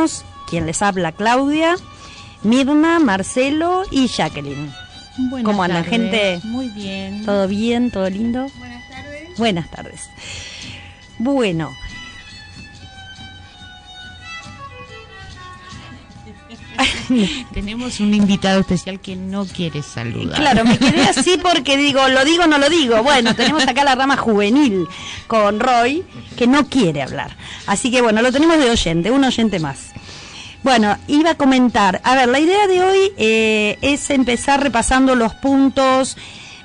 acompañarnos quien les habla, Claudia, Mirna, Marcelo y Jacqueline. ¿Cómo andan, gente? Muy bien. ¿Todo bien? ¿Todo lindo? Buenas tardes. Buenas tardes. Bueno. Tenemos un invitado especial que no quiere saludar. Claro, me quedé así porque digo, no lo digo. Bueno, tenemos acá la rama juvenil con Roy, que no quiere hablar. Así que bueno, lo tenemos de oyente, un oyente más. Bueno, iba a comentar, a ver, la idea de hoy es empezar repasando los puntos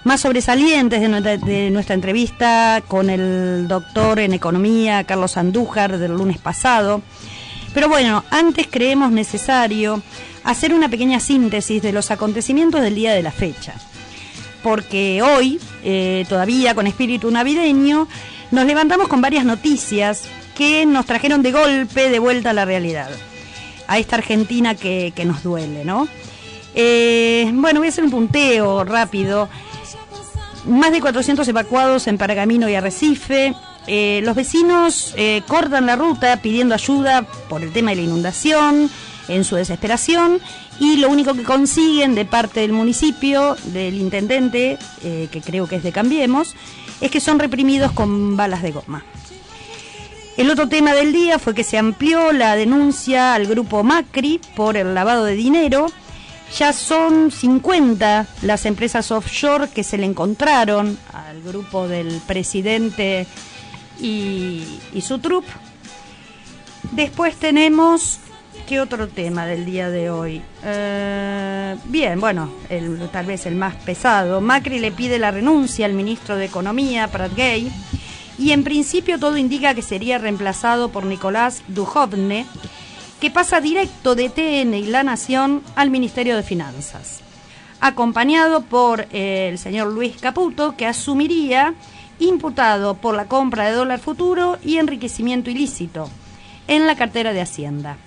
más sobresalientes de nuestra entrevista con el doctor en economía, Carlos Andújar, del lunes pasado. Pero bueno, antes creemos necesario hacer una pequeña síntesis de los acontecimientos del día de la fecha. Porque hoy, todavía con espíritu navideño, nos levantamos con varias noticias que nos trajeron de golpe de vuelta a la realidad. A esta Argentina que nos duele, ¿no? Bueno, voy a hacer un punteo rápido. Más de 400 evacuados en Pergamino y Arrecife. Los vecinos cortan la ruta pidiendo ayuda por el tema de la inundación, en su desesperación, y lo único que consiguen de parte del municipio, del intendente, que creo que es de Cambiemos, es que son reprimidos con balas de goma. El otro tema del día fue que se amplió la denuncia al grupo Macri por el lavado de dinero. Ya son 50 las empresas offshore que se le encontraron al grupo del presidente y su trup. Después tenemos, ¿qué otro tema del día de hoy? Bien, bueno, tal vez el más pesado. Macri le pide la renuncia al ministro de Economía, Prat Gay, y en principio todo indica que sería reemplazado por Nicolás Dujovne, que pasa directo de TN y La Nación al Ministerio de Finanzas, acompañado por el señor Luis Caputo, que asumiría imputado por la compra de dólar futuro y enriquecimiento ilícito en la cartera de Hacienda.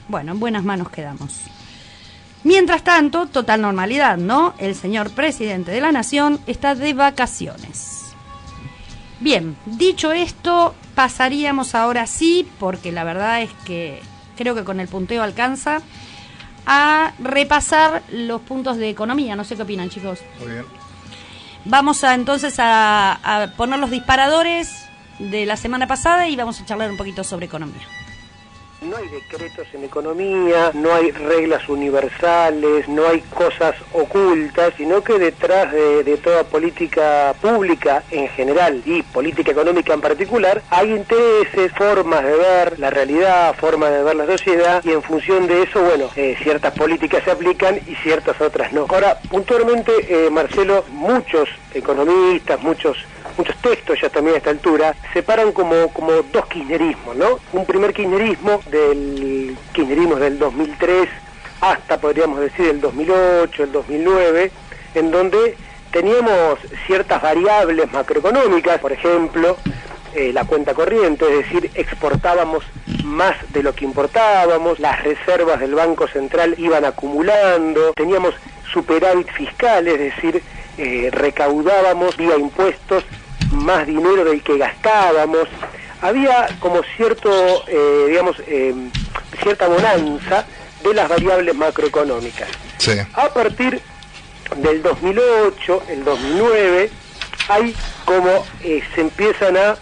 Bueno, en buenas manos quedamos. Mientras tanto, total normalidad, ¿no? El señor presidente de la Nación está de vacaciones. Bien, dicho esto, pasaríamos ahora sí, porque la verdad es que creo que con el punteo alcanza, a repasar los puntos de economía. No sé qué opinan, chicos. Muy bien. Vamos entonces a poner los disparadores de la semana pasada y vamos a charlar un poquito sobre economía. No hay decretos en economía, no hay reglas universales, no hay cosas ocultas, sino que detrás de toda política pública en general y política económica en particular, hay intereses, formas de ver la realidad, formas de ver la sociedad, y en función de eso, bueno, ciertas políticas se aplican y ciertas otras no. Ahora, puntualmente, Marcelo, muchos economistas, muchos textos ya también a esta altura separan como dos kirchnerismos, ¿no? Un primer kirchnerismo del 2003 hasta, podríamos decir, el 2008, el 2009, en donde teníamos ciertas variables macroeconómicas, por ejemplo, la cuenta corriente, es decir, exportábamos más de lo que importábamos, las reservas del Banco Central iban acumulando, teníamos superávit fiscal, es decir, recaudábamos vía impuestos más dinero del que gastábamos. Había como cierto, cierta bonanza de las variables macroeconómicas. Sí. A partir del 2008, el 2009, hay como se empiezan a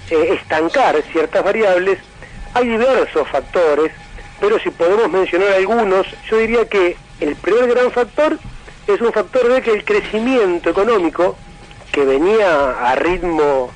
estancar ciertas variables. Hay diversos factores, pero si podemos mencionar algunos, yo diría que el primer gran factor es un factor de que el crecimiento económico, que venía a ritmo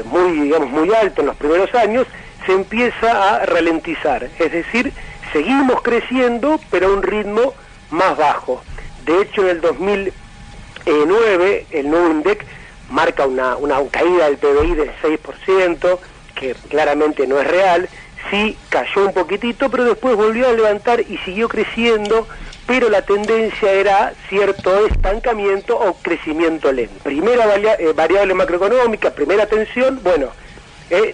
muy alto en los primeros años, se empieza a ralentizar. Es decir, seguimos creciendo, pero a un ritmo más bajo. De hecho, en el 2009, el nuevo INDEC marca una caída del PBI del 6%, que claramente no es real. Sí cayó un poquitito, pero después volvió a levantar y siguió creciendo, pero la tendencia era cierto estancamiento o crecimiento lento. Primera variable macroeconómica, primera tensión, bueno,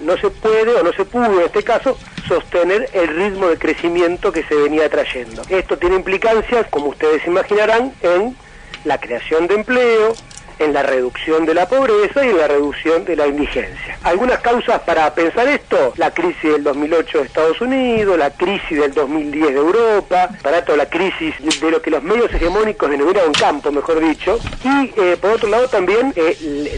no se puede o no se pudo en este caso sostener el ritmo de crecimiento que se venía trayendo. Esto tiene implicancias, como ustedes imaginarán, en la creación de empleo, en la reducción de la pobreza y en la reducción de la indigencia. Algunas causas para pensar esto: la crisis del 2008 de Estados Unidos, la crisis del 2010 de Europa, la crisis de lo que los medios hegemónicos denominaron campo, mejor dicho, y por otro lado también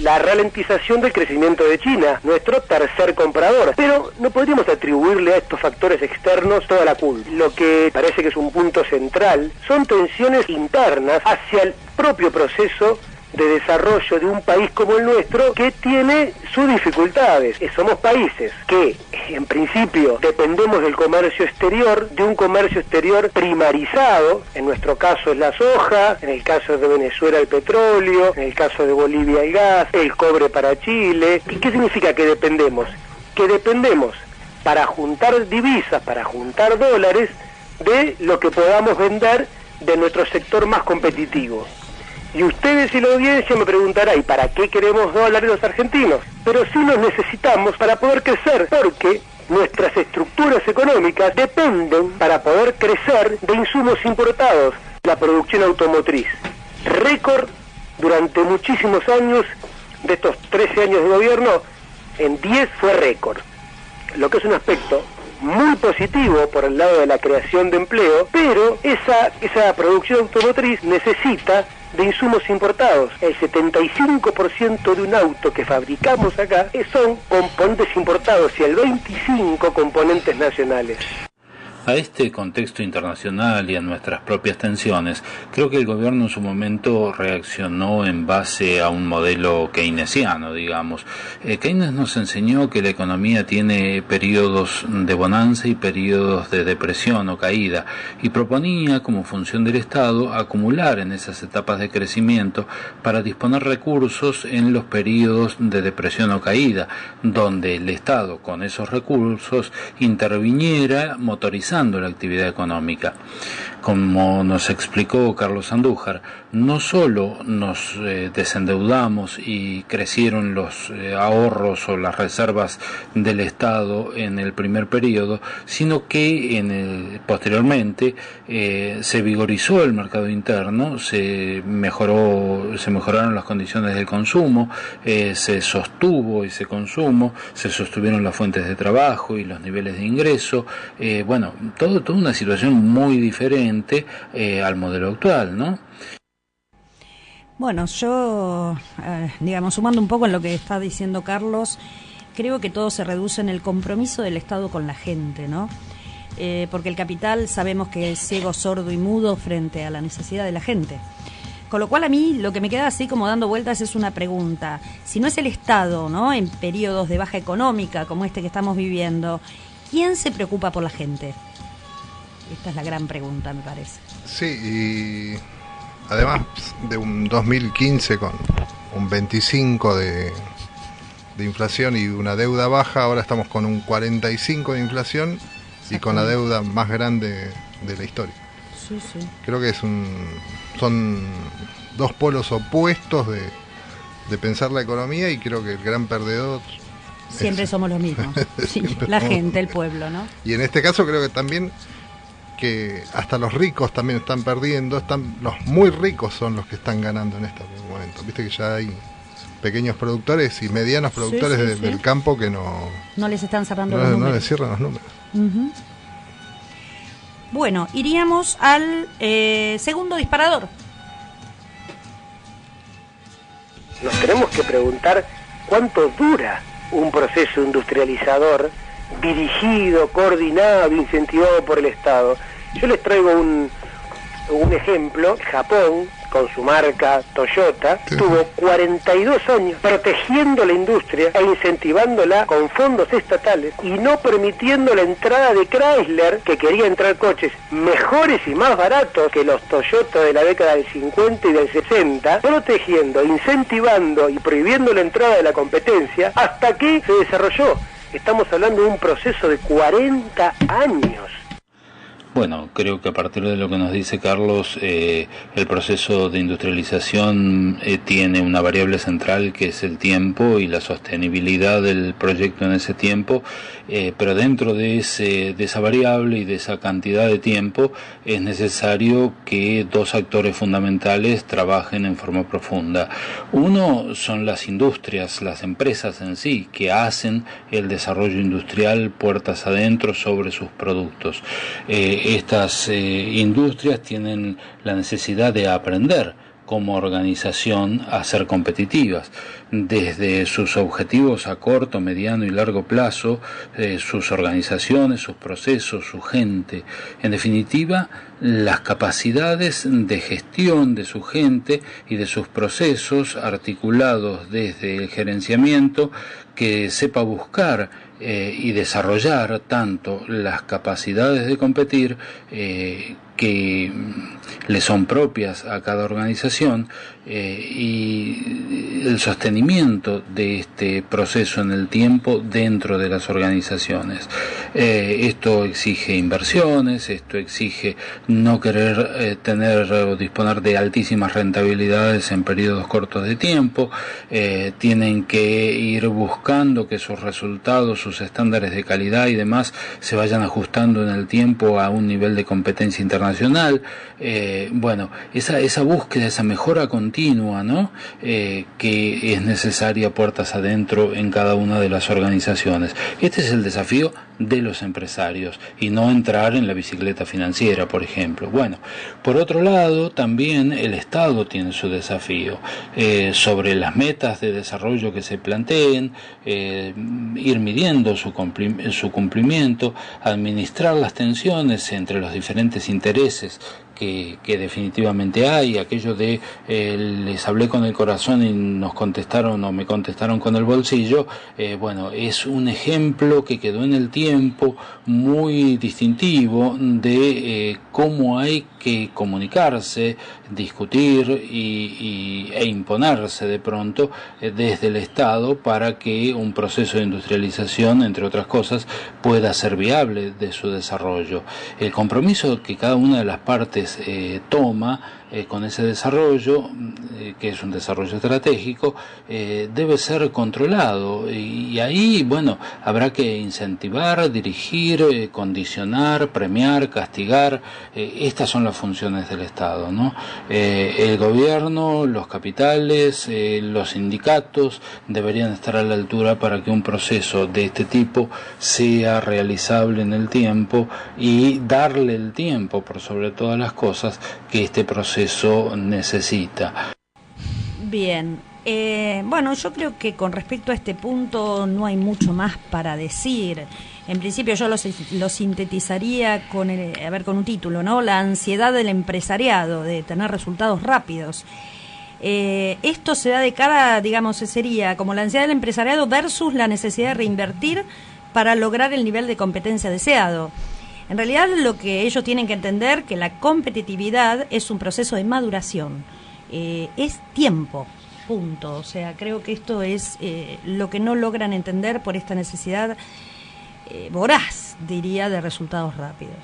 la ralentización del crecimiento de China, nuestro tercer comprador. Pero no podríamos atribuirle a estos factores externos toda la culpa. Lo que parece que es un punto central son tensiones internas hacia el propio proceso de desarrollo de un país como el nuestro, que tiene sus dificultades. Somos países que en principio dependemos del comercio exterior, de un comercio exterior primarizado. En nuestro caso es la soja, en el caso de Venezuela el petróleo, en el caso de Bolivia el gas, el cobre para Chile. ¿Y qué significa que dependemos? Que dependemos para juntar divisas, para juntar dólares, de lo que podamos vender de nuestro sector más competitivo. Y ustedes y la audiencia me preguntarán: ¿y para qué queremos dólares los argentinos? Pero sí los necesitamos para poder crecer, porque nuestras estructuras económicas dependen, para poder crecer, de insumos importados. La producción automotriz, récord durante muchísimos años, de estos 13 años de gobierno, en 10 fue récord. Lo que es un aspecto muy positivo por el lado de la creación de empleo, pero esa producción automotriz necesita de insumos importados. El 75% de un auto que fabricamos acá son componentes importados y el 25% componentes nacionales. A este contexto internacional y a nuestras propias tensiones, creo que el gobierno en su momento reaccionó en base a un modelo keynesiano, digamos. Keynes nos enseñó que la economía tiene periodos de bonanza y periodos de depresión o caída, y proponía como función del Estado acumular en esas etapas de crecimiento para disponer recursos en los periodos de depresión o caída, donde el Estado con esos recursos interviniera motorizando la actividad económica. Como nos explicó Carlos Andújar, no solo nos desendeudamos y crecieron los ahorros o las reservas del Estado en el primer periodo, sino que posteriormente se vigorizó el mercado interno, se mejoraron las condiciones del consumo, se sostuvo ese consumo, se sostuvieron las fuentes de trabajo y los niveles de ingreso, toda una situación muy diferente al modelo actual, ¿no? Bueno, yo, sumando un poco en lo que está diciendo Carlos, creo que todo se reduce en el compromiso del Estado con la gente, ¿no? Porque el capital sabemos que es ciego, sordo y mudo frente a la necesidad de la gente. Con lo cual a mí lo que me queda así como dando vueltas es una pregunta. Si no es el Estado, ¿no?, en periodos de baja económica como este que estamos viviendo, ¿quién se preocupa por la gente? Esta es la gran pregunta, me parece. Sí, y además de un 2015 con un 25 de inflación y una deuda baja, ahora estamos con un 45 de inflación y con la deuda más grande de la historia. Sí, sí. Creo que son dos polos opuestos de pensar la economía, y creo que el gran perdedor siempre somos los mismos. Sí, la gente, el pueblo, ¿no? Y en este caso creo que también que hasta los ricos también están perdiendo, los muy ricos son los que están ganando en este momento. Viste que ya hay pequeños productores y medianos productores del campo que no les están cerrando los números. No les cierran los números. Uh-huh. Bueno, iríamos al segundo disparador. Nos tenemos que preguntar cuánto dura un proceso industrializador dirigido, coordinado, incentivado por el Estado. Yo les traigo un ejemplo. Japón, con su marca Toyota, tuvo 42 años protegiendo la industria e incentivándola con fondos estatales y no permitiendo la entrada de Chrysler, que quería entrar coches mejores y más baratos que los Toyota de la década del 50 y del 60, protegiendo, incentivando y prohibiendo la entrada de la competencia hasta que se desarrolló. Estamos hablando de un proceso de 40 años. Bueno, creo que a partir de lo que nos dice Carlos, el proceso de industrialización tiene una variable central que es el tiempo y la sostenibilidad del proyecto en ese tiempo, pero dentro de esa variable y de esa cantidad de tiempo es necesario que dos actores fundamentales trabajen en forma profunda. Uno son las industrias, las empresas en sí, que hacen el desarrollo industrial puertas adentro sobre sus productos. Estas industrias tienen la necesidad de aprender como organización a ser competitivas, desde sus objetivos a corto, mediano y largo plazo, sus organizaciones, sus procesos, su gente, en definitiva, las capacidades de gestión de su gente y de sus procesos articulados desde el gerenciamiento, que sepa buscar y desarrollar tanto las capacidades de competir que le son propias a cada organización y el sostenimiento de este proceso en el tiempo dentro de las organizaciones. Esto exige inversiones, esto exige no querer tener o disponer de altísimas rentabilidades en periodos cortos de tiempo, tienen que ir buscando que sus resultados, sus estándares de calidad y demás se vayan ajustando en el tiempo a un nivel de competencia internacional. Bueno, esa búsqueda, esa mejora continua, ¿no? Que es necesaria puertas adentro en cada una de las organizaciones. Este es el desafío de los empresarios y no entrar en la bicicleta financiera, por ejemplo. Bueno, por otro lado, también el Estado tiene su desafío sobre las metas de desarrollo que se planteen, ir midiendo su cumplimiento, administrar las tensiones entre los diferentes intereses que definitivamente hay, aquello de les hablé con el corazón y nos contestaron o me contestaron con el bolsillo, bueno, es un ejemplo que quedó en el tiempo muy distintivo de cómo hay que comunicarse, discutir e imponerse de pronto desde el Estado para que un proceso de industrialización, entre otras cosas, pueda ser viable de su desarrollo. El compromiso que cada una de las partes toma con ese desarrollo, que es un desarrollo estratégico, debe ser controlado y ahí, bueno, habrá que incentivar, dirigir, condicionar, premiar, castigar. Estas son las funciones del Estado, ¿no? El gobierno, los capitales, los sindicatos deberían estar a la altura para que un proceso de este tipo sea realizable en el tiempo y darle el tiempo, por sobre todas las cosas, que este proceso necesita. Bien, bueno, yo creo que con respecto a este punto no hay mucho más para decir. En principio yo lo sintetizaría con un título, ¿no? La ansiedad del empresariado de tener resultados rápidos. Esto se da de cara, digamos, sería como la ansiedad del empresariado versus la necesidad de reinvertir para lograr el nivel de competencia deseado. En realidad lo que ellos tienen que entender que la competitividad es un proceso de maduración, es tiempo, punto. O sea, creo que esto es lo que no logran entender por esta necesidad voraz, diría, de resultados rápidos.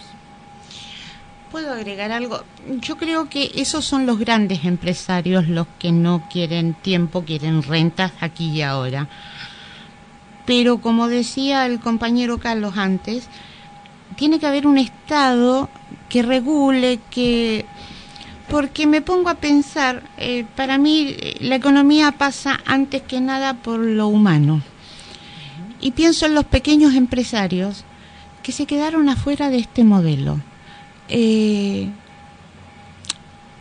¿Puedo agregar algo? Yo creo que esos son los grandes empresarios los que no quieren tiempo, quieren rentas aquí y ahora. Pero como decía el compañero Carlos antes, tiene que haber un Estado que regule, porque me pongo a pensar, para mí la economía pasa antes que nada por lo humano. Y pienso en los pequeños empresarios que se quedaron afuera de este modelo.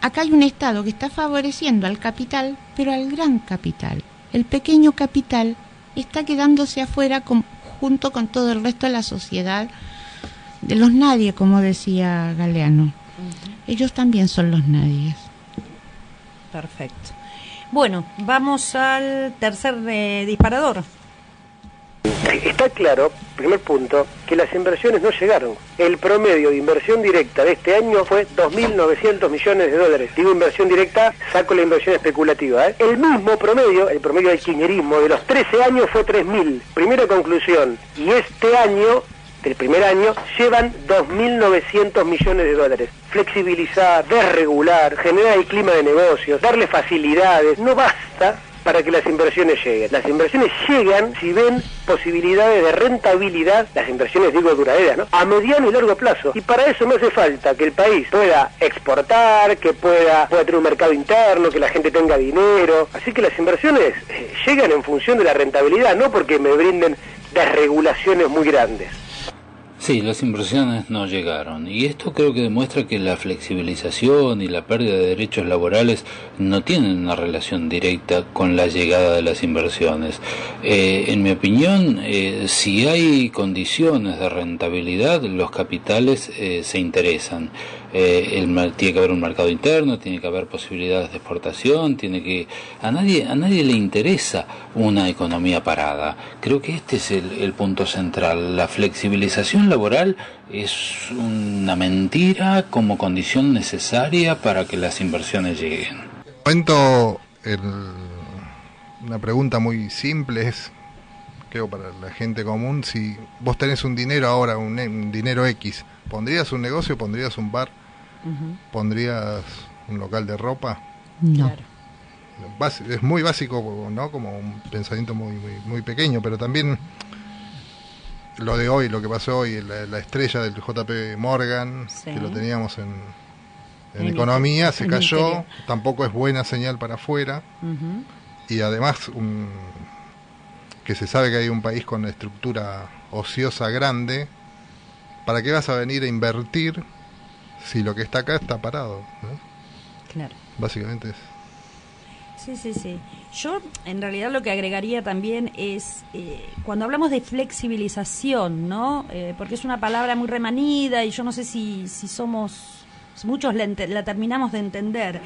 Acá hay un Estado que está favoreciendo al capital, pero al gran capital. El pequeño capital está quedándose afuera junto con todo el resto de la sociedad, de los nadie, como decía Galeano. Ellos también son los nadies. Perfecto. Bueno, vamos al tercer disparador. Está claro, primer punto, que las inversiones no llegaron. El promedio de inversión directa de este año fue 2.900 millones de dólares. Digo inversión directa, saco la inversión especulativa. El mismo promedio, el promedio del kirchnerismo de los 13 años fue 3.000. Primera conclusión, y este año del primer año, llevan 2.900 millones de dólares. Flexibilizar, desregular, generar el clima de negocios, darle facilidades, no basta para que las inversiones lleguen. Las inversiones llegan si ven posibilidades de rentabilidad, las inversiones digo duraderas, ¿no?, a mediano y largo plazo. Y para eso no hace falta que el país pueda exportar, que pueda tener un mercado interno, que la gente tenga dinero. Así que las inversiones llegan en función de la rentabilidad, no porque me brinden desregulaciones muy grandes. Sí, las inversiones no llegaron, y esto creo que demuestra que la flexibilización y la pérdida de derechos laborales no tienen una relación directa con la llegada de las inversiones. En mi opinión, si hay condiciones de rentabilidad, los capitales se interesan. Tiene que haber un mercado interno, tiene que haber posibilidades de exportación, a nadie le interesa una economía parada. Creo que este es el punto central. La flexibilización laboral es una mentira como condición necesaria para que las inversiones lleguen. Cuento una pregunta muy simple es, creo para la gente común, si vos tenés un dinero ahora, un dinero X, ¿pondrías un negocio, pondrías un bar, pondrías un local de ropa? No. Claro. Es muy básico, ¿no? Como un pensamiento muy pequeño, pero también lo de hoy, lo que pasó hoy, la estrella del JP Morgan, Sí. que lo teníamos en economía, se cayó, tampoco es buena señal para afuera, y además que se sabe que hay un país con estructura ociosa grande, ¿para qué vas a venir a invertir si lo que está acá está parado, ¿no? Claro. Básicamente es... Sí. Yo en realidad lo que agregaría también es, cuando hablamos de flexibilización, ¿no? Porque es una palabra muy remanida y yo no sé si muchos la terminamos de entender.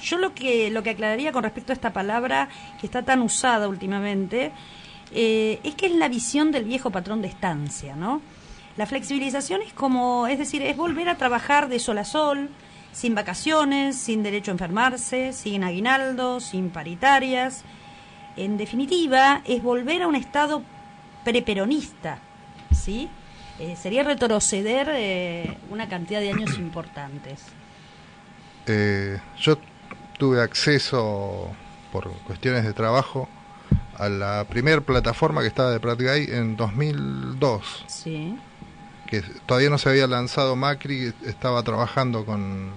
Yo lo que aclararía con respecto a esta palabra que está tan usada últimamente, es que es la visión del viejo patrón de estancia, ¿no? La flexibilización es volver a trabajar de sol a sol, sin vacaciones, sin derecho a enfermarse, sin aguinaldo, sin paritarias. En definitiva, es volver a un estado preperonista, ¿sí? Sería retroceder una cantidad de años importantes. Yo tuve acceso, por cuestiones de trabajo, a la primera plataforma que estaba de Pratgay en 2002. Sí. Que todavía no se había lanzado Macri, estaba trabajando con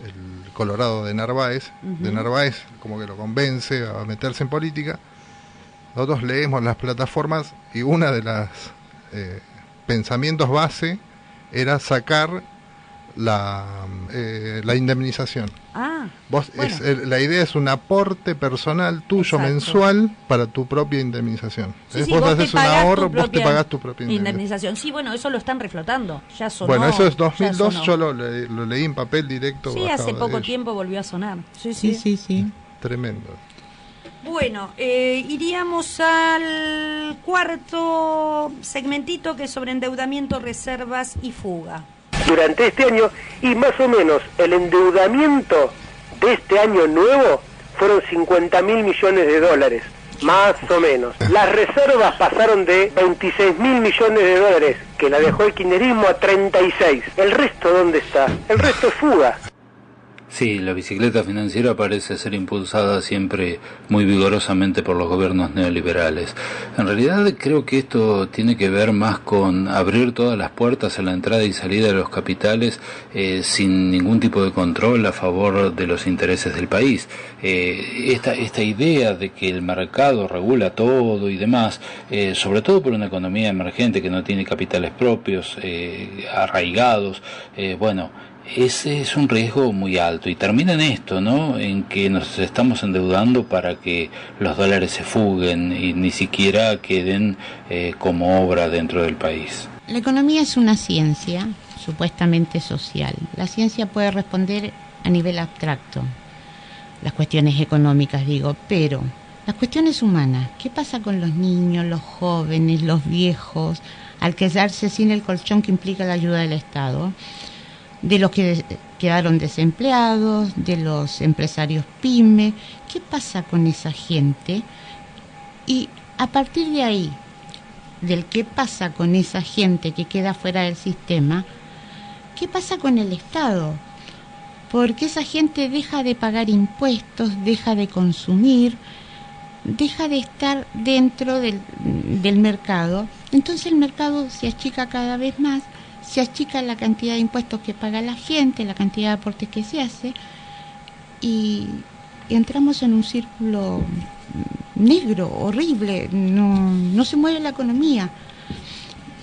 el Colorado de Narváez, como que lo convence a meterse en política. Nosotros leemos las plataformas y una de las pensamientos base era sacar la indemnización. Vos bueno. la idea es un aporte personal tuyo. Exacto. Mensual para tu propia indemnización. Vos haces un ahorro, vos te pagás tu propia indemnización. Sí, bueno, eso lo están reflotando. Ya sonó. Bueno, eso es 2002, yo lo leí en papel directo. Sí, hace poco tiempo volvió a sonar. Sí. Tremendo. Bueno, iríamos al cuarto segmentito, que es sobre endeudamiento, reservas y fuga. Durante este año, y más o menos el endeudamiento de este año nuevo fueron 50.000 millones de dólares, más o menos. Las reservas pasaron de 26.000 millones de dólares, que la dejó el kirchnerismo, a 36. ¿El resto dónde está? El resto es fuga. Sí, la bicicleta financiera parece ser impulsada siempre muy vigorosamente por los gobiernos neoliberales. En realidad creo que esto tiene que ver más con abrir todas las puertas a la entrada y salida de los capitales sin ningún tipo de control a favor de los intereses del país. Esta idea de que el mercado regula todo y demás, sobre todo por una economía emergente que no tiene capitales propios, arraigados, ese es un riesgo muy alto y termina en esto, ¿no? En que nos estamos endeudando para que los dólares se fuguen y ni siquiera queden como obra dentro del país. La economía es una ciencia supuestamente social. La ciencia puede responder a nivel abstracto, las cuestiones económicas digo, pero las cuestiones humanas, ¿qué pasa con los niños, los jóvenes, los viejos, al quedarse sin el colchón que implica la ayuda del Estado? De los que quedaron desempleados, de los empresarios pyme, ¿qué pasa con esa gente? Y a partir de ahí, del qué pasa con esa gente que queda fuera del sistema, ¿qué pasa con el Estado? Porque esa gente deja de pagar impuestos, deja de consumir, deja de estar dentro del mercado. Entonces el mercado se achica cada vez más, se achica la cantidad de impuestos que paga la gente, la cantidad de aportes que se hace, y entramos en un círculo negro, horrible, no se mueve la economía.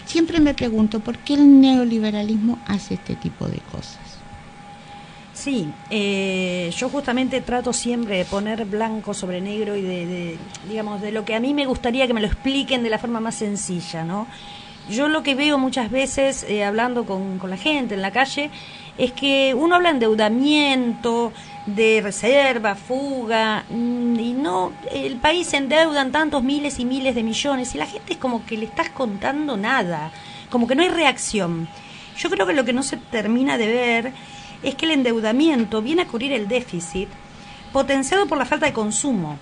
Siempre me pregunto por qué el neoliberalismo hace este tipo de cosas. Sí, yo justamente trato siempre de poner blanco sobre negro y digamos, de lo que a mí me gustaría que me lo expliquen de la forma más sencilla, ¿no? Yo lo que veo muchas veces, hablando con la gente en la calle, es que uno habla de endeudamiento, de reserva, fuga, y no, el país se endeuda en tantos miles y miles de millones, y la gente es como que le estás contando nada, como que no hay reacción. Yo creo que lo que no se termina de ver es que el endeudamiento viene a cubrir el déficit potenciado por la falta de consumo,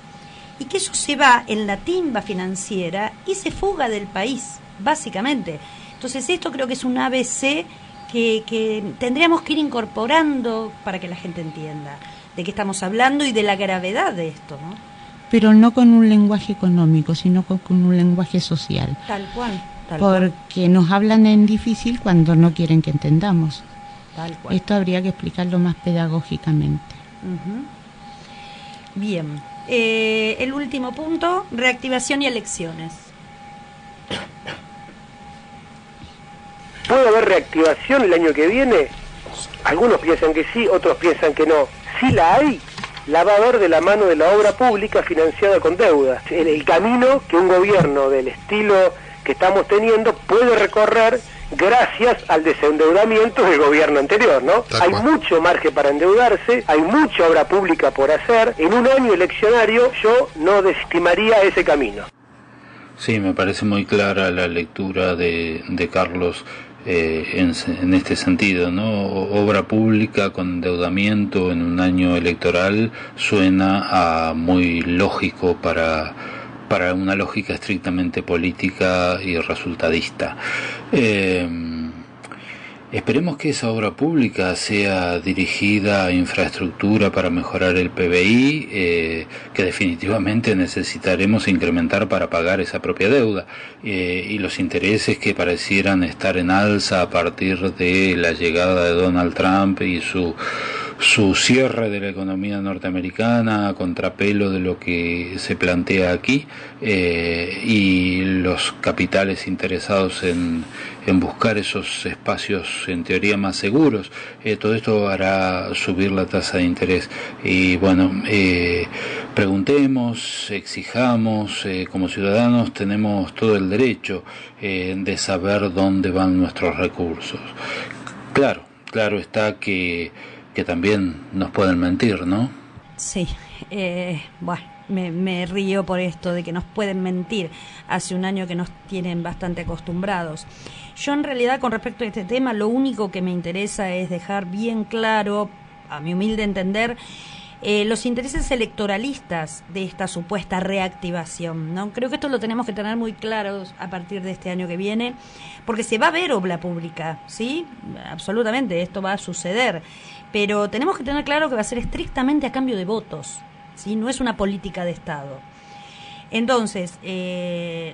y que eso se va en la timba financiera y se fuga del país, básicamente. Entonces esto creo que es un ABC que tendríamos que ir incorporando para que la gente entienda de qué estamos hablando y de la gravedad de esto, ¿no? Pero no con un lenguaje económico, sino con un lenguaje social. Tal cual. Porque nos hablan en difícil cuando no quieren que entendamos. Tal cual. Esto habría que explicarlo más pedagógicamente. Uh-huh. Bien. El último punto, reactivación y elecciones. ¿Puede haber reactivación el año que viene? Algunos piensan que sí, otros piensan que no. Si la hay, la va a haber de la mano de la obra pública financiada con deuda. El camino que un gobierno del estilo que estamos teniendo puede recorrer gracias al desendeudamiento del gobierno anterior, ¿no? Hay mucho margen para endeudarse, hay mucha obra pública por hacer. En un año eleccionario yo no desestimaría ese camino. Sí, me parece muy clara la lectura de Carlos en este sentido, ¿no? Obra pública con endeudamiento en un año electoral suena a muy lógico para una lógica estrictamente política y resultadista. Esperemos que esa obra pública sea dirigida a infraestructura para mejorar el PBI, que definitivamente necesitaremos incrementar para pagar esa propia deuda, y los intereses que parecieran estar en alza a partir de la llegada de Donald Trump y su cierre de la economía norteamericana a contrapelo de lo que se plantea aquí, y los capitales interesados en buscar esos espacios en teoría más seguros. Todo esto hará subir la tasa de interés, y bueno, preguntemos, exijamos, como ciudadanos tenemos todo el derecho de saber dónde van nuestros recursos. Claro está que también nos pueden mentir, ¿no? Sí, bueno, me río por esto de que nos pueden mentir. Hace un año que nos tienen bastante acostumbrados. Yo en realidad con respecto a este tema lo único que me interesa es dejar bien claro, a mi humilde entender, los intereses electoralistas de esta supuesta reactivación, ¿no? Creo que esto lo tenemos que tener muy claro a partir de este año que viene, porque se va a ver obra pública, ¿sí? Absolutamente, esto va a suceder, pero tenemos que tener claro que va a ser estrictamente a cambio de votos, ¿sí? No es una política de Estado. Entonces,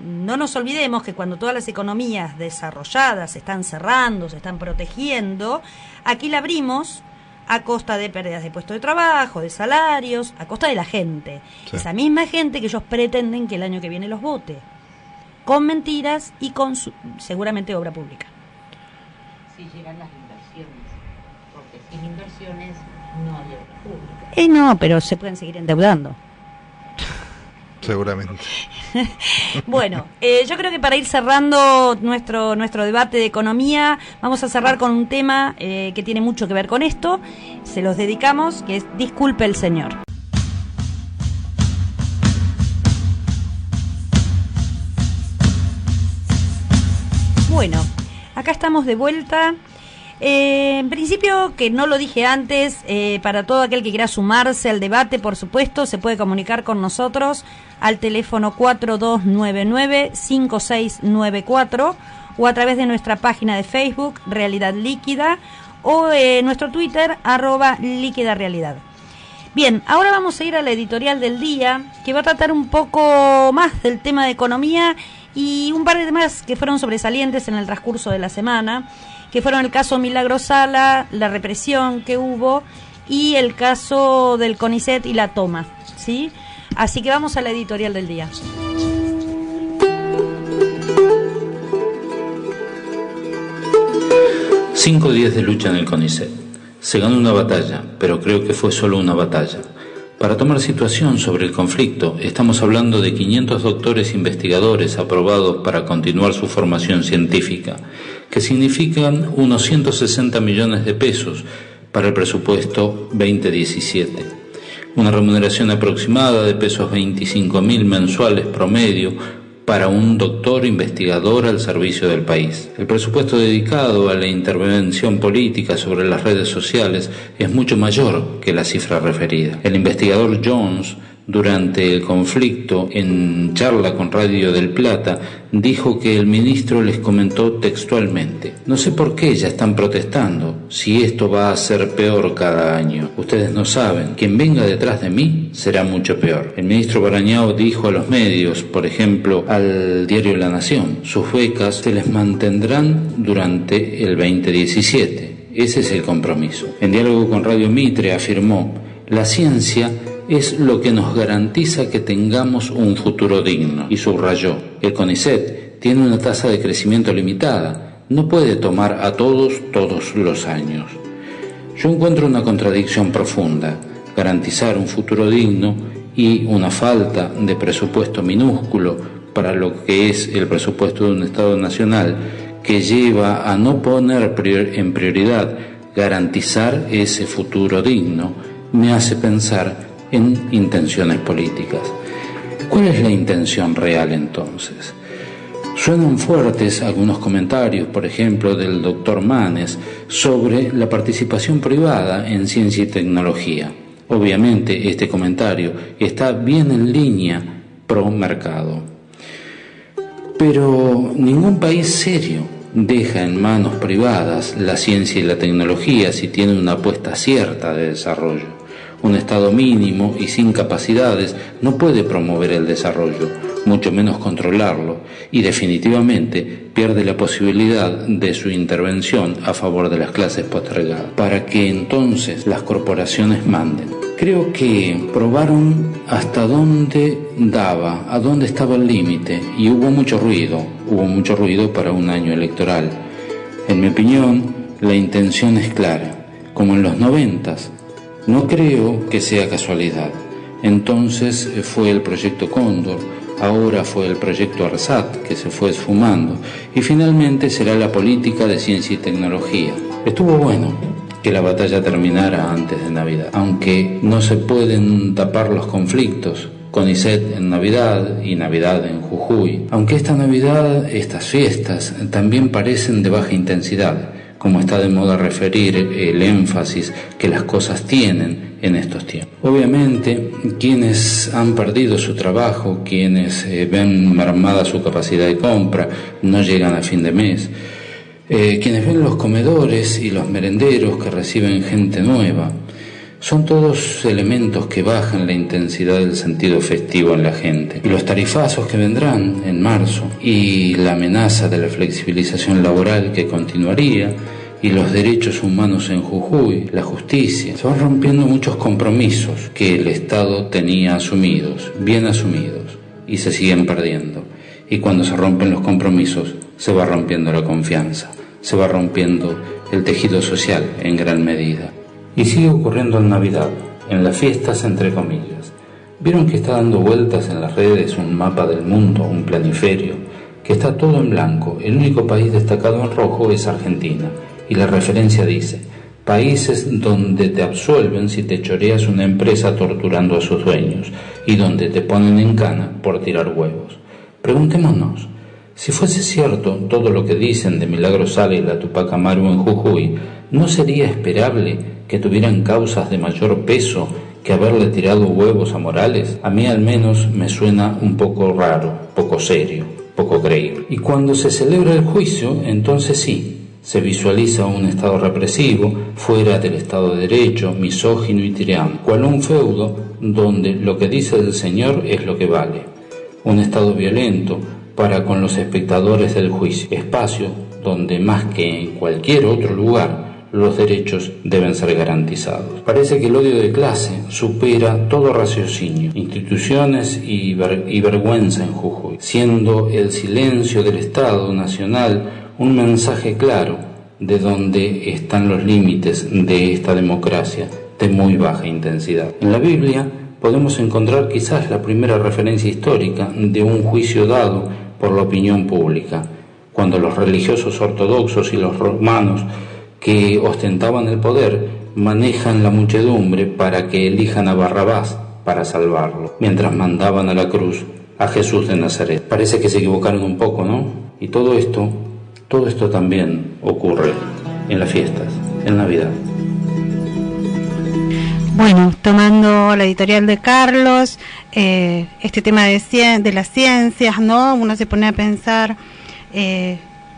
no nos olvidemos que cuando todas las economías desarrolladas se están cerrando, se están protegiendo, aquí la abrimos a costa de pérdidas de puestos de trabajo, de salarios, a costa de la gente. Sí. Esa misma gente que ellos pretenden que el año que viene los vote, con mentiras y con seguramente obra pública. Si llegan las inversiones, porque sin inversiones no hay obra pública. No, pero se pueden seguir endeudando. Seguramente. Bueno, yo creo que para ir cerrando nuestro debate de economía, vamos a cerrar con un tema que tiene mucho que ver con esto. Se los dedicamos, que es Disculpe el Señor. Bueno, acá estamos de vuelta. En principio, que no lo dije antes, para todo aquel que quiera sumarse al debate, por supuesto, se puede comunicar con nosotros al teléfono 4299-5694 o a través de nuestra página de Facebook, Realidad Líquida, o nuestro Twitter, @líquidarealidad. Bien, ahora vamos a ir a la editorial del día, que va a tratar un poco más del tema de economía y un par de temas que fueron sobresalientes en el transcurso de la semana, que fueron el caso Milagro Sala, la represión que hubo y el caso del CONICET y la toma, ¿sí? Así que vamos a la editorial del día. Cinco días de lucha en el CONICET. Se ganó una batalla, pero creo que fue solo una batalla. Para tomar situación sobre el conflicto, estamos hablando de 500 doctores investigadores aprobados para continuar su formación científica, que significan unos 160 millones de pesos para el presupuesto 2017. Una remuneración aproximada de pesos 25.000 mensuales promedio para un doctor investigador al servicio del país. El presupuesto dedicado a la intervención política sobre las redes sociales es mucho mayor que la cifra referida. El investigador Jones, durante el conflicto, en charla con Radio del Plata, dijo que el ministro les comentó textualmente: no sé por qué ya están protestando, si esto va a ser peor cada año. Ustedes no saben, quien venga detrás de mí será mucho peor. El ministro Barañao dijo a los medios, por ejemplo, al diario La Nación, sus becas se les mantendrán durante el 2017. Ese es el compromiso. En diálogo con Radio Mitre afirmó: la ciencia es lo que nos garantiza que tengamos un futuro digno. Y subrayó: el CONICET tiene una tasa de crecimiento limitada, no puede tomar a todos los años. Yo encuentro una contradicción profunda: garantizar un futuro digno y una falta de presupuesto minúsculo para lo que es el presupuesto de un Estado nacional, que lleva a no poner en prioridad garantizar ese futuro digno, me hace pensar en intenciones políticas. ¿Cuál es la intención real entonces? Suenan fuertes algunos comentarios, por ejemplo, del doctor Manes, sobre la participación privada en ciencia y tecnología. Obviamente este comentario está bien en línea pro mercado. Pero ningún país serio deja en manos privadas la ciencia y la tecnología si tiene una apuesta cierta de desarrollo. Un Estado mínimo y sin capacidades no puede promover el desarrollo, mucho menos controlarlo, y definitivamente pierde la posibilidad de su intervención a favor de las clases postergadas, para que entonces las corporaciones manden. Creo que probaron hasta dónde daba, a dónde estaba el límite, y hubo mucho ruido para un año electoral. En mi opinión, la intención es clara, como en los 90s. No creo que sea casualidad. Entonces fue el proyecto Cóndor, ahora fue el proyecto ARSAT, que se fue esfumando, y finalmente será la política de ciencia y tecnología. Estuvo bueno que la batalla terminara antes de Navidad, aunque no se pueden tapar los conflictos. CONICET en Navidad y Navidad en Jujuy. Aunque esta Navidad, estas fiestas, también parecen de baja intensidad, como está de moda referir el énfasis que las cosas tienen en estos tiempos. Obviamente, quienes han perdido su trabajo, quienes ven mermada su capacidad de compra, no llegan a fin de mes, quienes ven los comedores y los merenderos que reciben gente nueva, son todos elementos que bajan la intensidad del sentido festivo en la gente. Y los tarifazos que vendrán en marzo, y la amenaza de la flexibilización laboral que continuaría, y los derechos humanos en Jujuy, la justicia, se van rompiendo muchos compromisos que el Estado tenía asumidos, bien asumidos, y se siguen perdiendo. Y cuando se rompen los compromisos, se va rompiendo la confianza, se va rompiendo el tejido social en gran medida. Y sigue ocurriendo en Navidad, en las fiestas entre comillas. ¿Vieron que está dando vueltas en las redes un mapa del mundo, un planiferio, que está todo en blanco? El único país destacado en rojo es Argentina, y la referencia dice: países donde te absuelven si te choreas una empresa torturando a sus dueños, y donde te ponen en cana por tirar huevos. Preguntémonos, Si fuese cierto todo lo que dicen de Milagro Sala y la Tupac Amaru en Jujuy, ¿no sería esperable que tuvieran causas de mayor peso que haberle tirado huevos a Morales? A mí al menos me suena un poco raro, poco serio, poco creíble. Y cuando se celebra el juicio, entonces sí, se visualiza un Estado represivo, fuera del Estado de Derecho, misógino y tirano, cual un feudo donde lo que dice el señor es lo que vale. Un Estado violento para con los espectadores del juicio, espacio donde más que en cualquier otro lugar los derechos deben ser garantizados. Parece que el odio de clase supera todo raciocinio, instituciones y vergüenza en Jujuy, siendo el silencio del Estado Nacional un mensaje claro de dónde están los límites de esta democracia de muy baja intensidad. En la Biblia podemos encontrar quizás la primera referencia histórica de un juicio dado por la opinión pública, cuando los religiosos ortodoxos y los romanos que ostentaban el poder manejan la muchedumbre para que elijan a Barrabás para salvarlo, mientras mandaban a la cruz a Jesús de Nazaret. Parece que se equivocaron un poco, ¿no? Y todo esto también ocurre en las fiestas, en Navidad. Bueno, tomando la editorial de Carlos, este tema de las ciencias, ¿no? Uno se pone a pensar,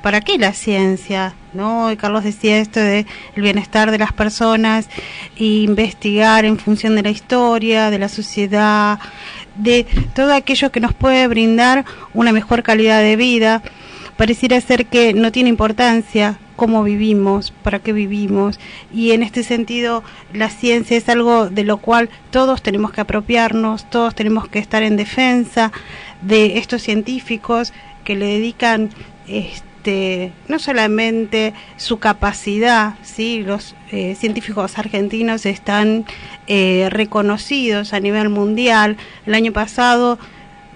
¿para qué la ciencia? ¿No? Y Carlos decía esto de el bienestar de las personas, e investigar en función de la historia, de la sociedad, de todo aquello que nos puede brindar una mejor calidad de vida. Pareciera ser que no tiene importancia cómo vivimos, para qué vivimos, y en este sentido la ciencia es algo de lo cual todos tenemos que apropiarnos, todos tenemos que estar en defensa de estos científicos que le dedican no solamente su capacidad, ¿sí? Los científicos argentinos están reconocidos a nivel mundial. El año pasado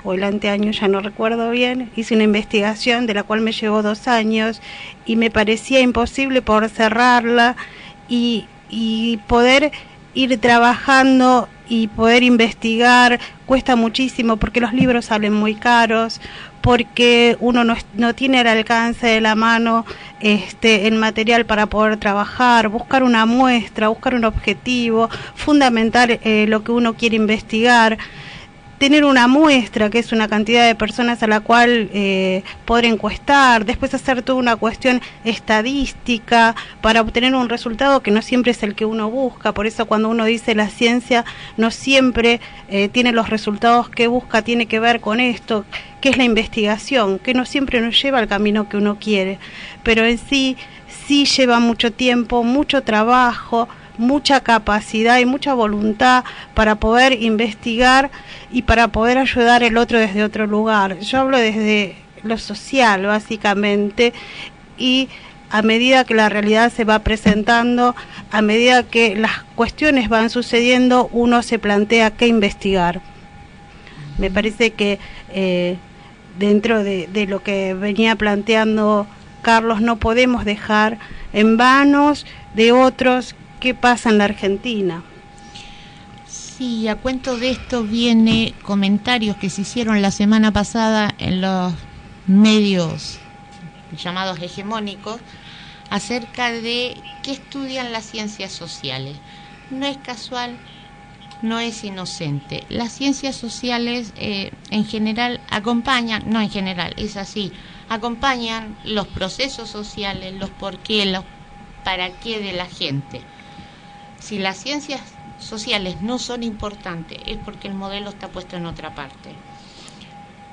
o el anteaño, ya no recuerdo bien, hice una investigación de la cual me llevó 2 años y me parecía imposible poder cerrarla y poder ir trabajando y poder investigar. Cuesta muchísimo porque los libros salen muy caros, porque uno no tiene al alcance de la mano el material para poder trabajar, buscar una muestra, buscar un objetivo, fundamentar lo que uno quiere investigar, tener una muestra, que es una cantidad de personas a la cual poder encuestar, después hacer toda una cuestión estadística para obtener un resultado que no siempre es el que uno busca. Por eso cuando uno dice la ciencia no siempre tiene los resultados que busca, tiene que ver con esto, que es la investigación, que no siempre nos lleva al camino que uno quiere, pero en sí lleva mucho tiempo, mucho trabajo, mucha capacidad y mucha voluntad para poder investigar y para poder ayudar al otro desde otro lugar. Yo hablo desde lo social, básicamente, y a medida que la realidad se va presentando, a medida que las cuestiones van sucediendo, uno se plantea qué investigar. Me parece que dentro de lo que venía planteando Carlos, no podemos dejar en manos de otros qué pasa en la Argentina. Sí, a cuento de esto viene comentarios que se hicieron la semana pasada en los medios llamados hegemónicos acerca de qué estudian las ciencias sociales. No es casual, no es inocente. Las ciencias sociales en general acompañan, no en general, es así, acompañan los procesos sociales, los por qué, los para qué de la gente. Si las ciencias sociales no son importantes, es porque el modelo está puesto en otra parte.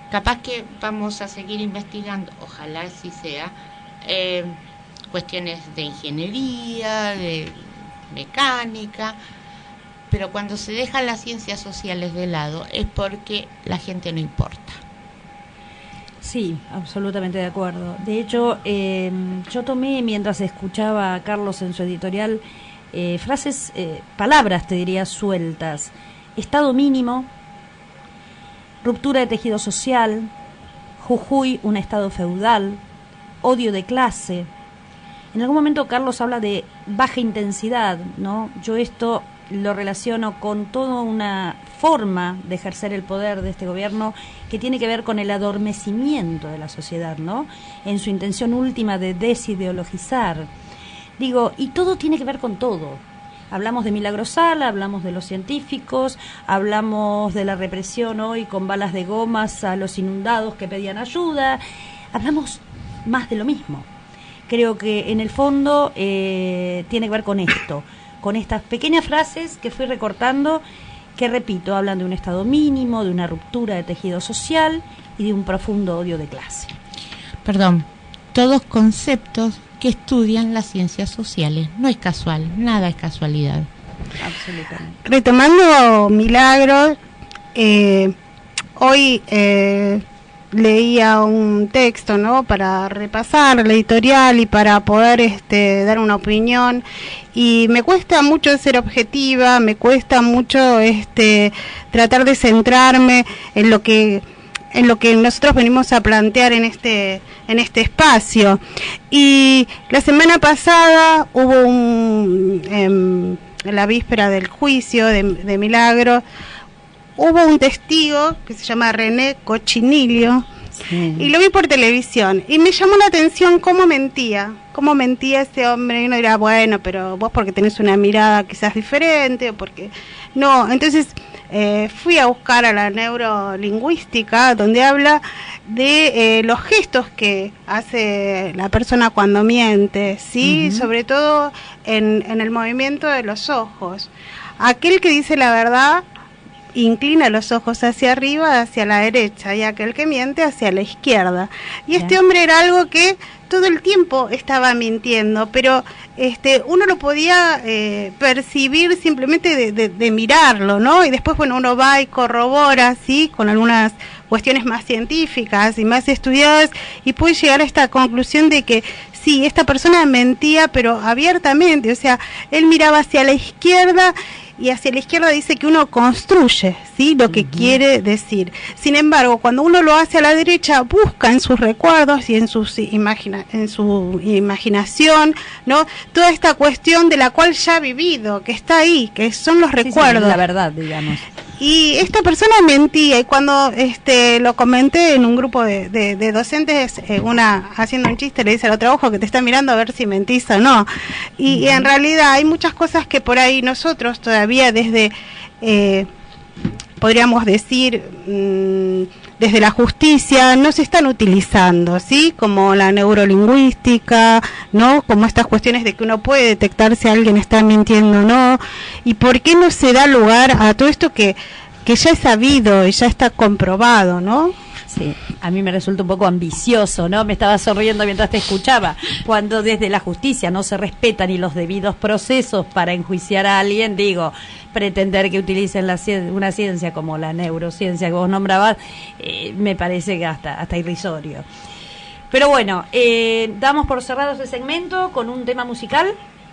Capaz que vamos a seguir investigando, ojalá así sea, cuestiones de ingeniería, de mecánica, pero cuando se dejan las ciencias sociales de lado es porque la gente no importa. Sí, absolutamente de acuerdo. De hecho, yo tomé, mientras escuchaba a Carlos en su editorial, frases, palabras, te diría, sueltas. Estado mínimo, ruptura de tejido social, Jujuy, un estado feudal, odio de clase. En algún momento Carlos habla de baja intensidad, ¿no? Yo esto lo relaciono con toda una forma de ejercer el poder de este gobierno que tiene que ver con el adormecimiento de la sociedad, ¿no? En su intención última de desideologizar. Digo, y todo tiene que ver con todo. Hablamos de Milagro Sala, hablamos de los científicos, hablamos de la represión hoy con balas de gomas a los inundados que pedían ayuda. Hablamos más de lo mismo. Creo que en el fondo tiene que ver con esto, con estas pequeñas frases que fui recortando, que repito, hablan de un estado mínimo, de una ruptura de tejido social y de un profundo odio de clase. Perdón, todos conceptos que estudian las ciencias sociales. No es casual, nada es casualidad. Absolutamente. Retomando Milagros, hoy leía un texto, ¿no?, para repasar la editorial y para poder dar una opinión, y me cuesta mucho ser objetiva, me cuesta mucho tratar de centrarme en lo que nosotros venimos a plantear en este espacio. Y la semana pasada hubo en la víspera del juicio de Milagro, hubo un testigo que se llama René Cochinilio, sí, y lo vi por televisión y me llamó la atención cómo mentía ese hombre. Y uno dirá, bueno, pero vos porque tenés una mirada quizás diferente, o porque no. Entonces fui a buscar a la neurolingüística, donde habla de los gestos que hace la persona cuando miente, ¿sí? Sobre todo en el movimiento de los ojos. Aquel que dice la verdad inclina los ojos hacia arriba, hacia la derecha, y aquel que miente hacia la izquierda. Y este hombre era algo que todo el tiempo estaba mintiendo, pero uno lo podía percibir simplemente de mirarlo, ¿no? Y después, bueno, uno va y corrobora, ¿sí?, con algunas cuestiones más científicas y más estudiadas, y puede llegar a esta conclusión de que sí, esta persona mentía, pero abiertamente. O sea, él miraba hacia la izquierda, y hacia la izquierda dice que uno construye, ¿sí?, lo que quiere decir. Sin embargo, cuando uno lo hace a la derecha, busca en sus recuerdos y en su imaginación, ¿no?, toda esta cuestión de la cual ya ha vivido, que está ahí, que son los recuerdos. Sí, la verdad, digamos. Y esta persona mentía, y cuando lo comenté en un grupo de docentes, una haciendo un chiste le dice al otro, ojo que te está mirando a ver si mentís o no. Y en realidad hay muchas cosas que por ahí nosotros todavía desde, podríamos decir, desde la justicia no se están utilizando, ¿sí? Como la neurolingüística, ¿no? Como estas cuestiones de que uno puede detectar si alguien está mintiendo o no. ¿Y por qué no se da lugar a todo esto que ya es sabido y ya está comprobado, ¿no? Sí, a mí me resulta un poco ambicioso, ¿no? Me estaba sonriendo mientras te escuchaba. Cuando desde la justicia no se respetan ni los debidos procesos para enjuiciar a alguien, digo, pretender que utilicen una ciencia como la neurociencia que vos nombrabas, me parece que hasta irrisorio. Pero bueno, damos por cerrado ese segmento con un tema musical,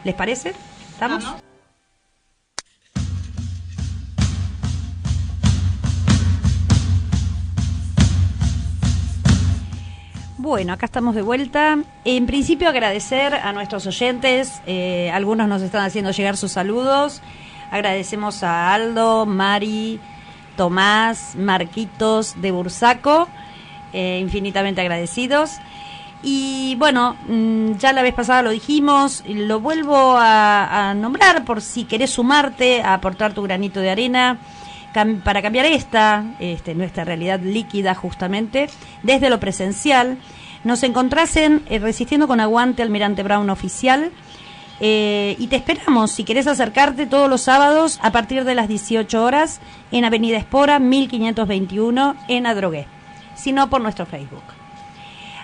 ¿les parece? ¿Estamos? ¿No? Bueno, acá estamos de vuelta. En principio agradecer a nuestros oyentes, algunos nos están haciendo llegar sus saludos. Agradecemos a Aldo, Mari, Tomás, Marquitos de Bursaco, infinitamente agradecidos. Y bueno, ya la vez pasada lo dijimos, lo vuelvo a nombrar por si querés sumarte, a aportar tu granito de arena para cambiar nuestra realidad líquida justamente, desde lo presencial. Nos encontrás en Resistiendo con Aguante Almirante Brown Oficial, y te esperamos, si querés acercarte, todos los sábados a partir de las 18 horas en Avenida Espora 1521 en Adrogué, sino por nuestro Facebook.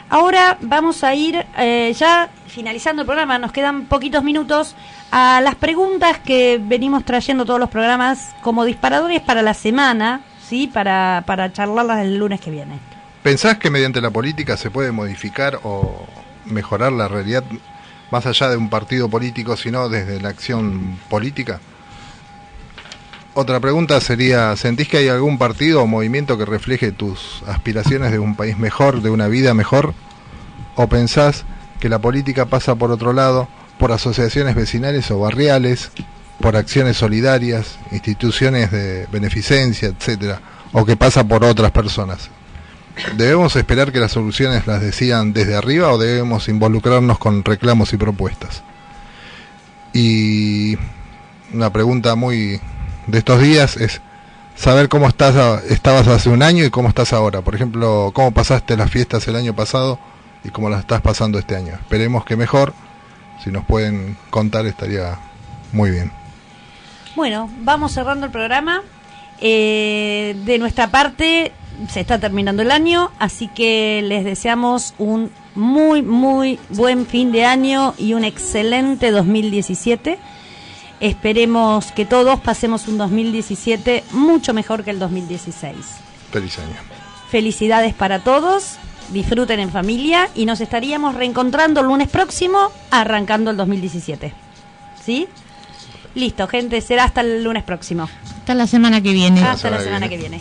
Ahora vamos a ir, ya finalizando el programa, nos quedan poquitos minutos, a las preguntas que venimos trayendo todos los programas como disparadores para la semana, ¿sí? Para charlarlas el lunes que viene. ¿Pensás que mediante la política se puede modificar o mejorar la realidad más allá de un partido político, sino desde la acción política? Otra pregunta sería, ¿sentís que hay algún partido o movimiento que refleje tus aspiraciones de un país mejor, de una vida mejor? ¿O pensás que la política pasa por otro lado, por asociaciones vecinales o barriales, por acciones solidarias, instituciones de beneficencia, etcétera, o que pasa por otras personas. ¿Debemos esperar que las soluciones las decidan desde arriba o debemos involucrarnos con reclamos y propuestas? Y una pregunta muy de estos días es saber cómo estabas hace un año y cómo estás ahora. Por ejemplo, cómo pasaste las fiestas el año pasado y cómo las estás pasando este año. Esperemos que mejor. Si nos pueden contar estaría muy bien. Bueno, vamos cerrando el programa. De nuestra parte se está terminando el año, así que les deseamos un muy, muy buen fin de año y un excelente 2017. Esperemos que todos pasemos un 2017 mucho mejor que el 2016. Feliz año. Felicidades para todos, disfruten en familia y nos estaríamos reencontrando el lunes próximo arrancando el 2017. ¿Sí? Listo, gente, será hasta el lunes próximo. Hasta la semana que viene. Hasta la semana que viene.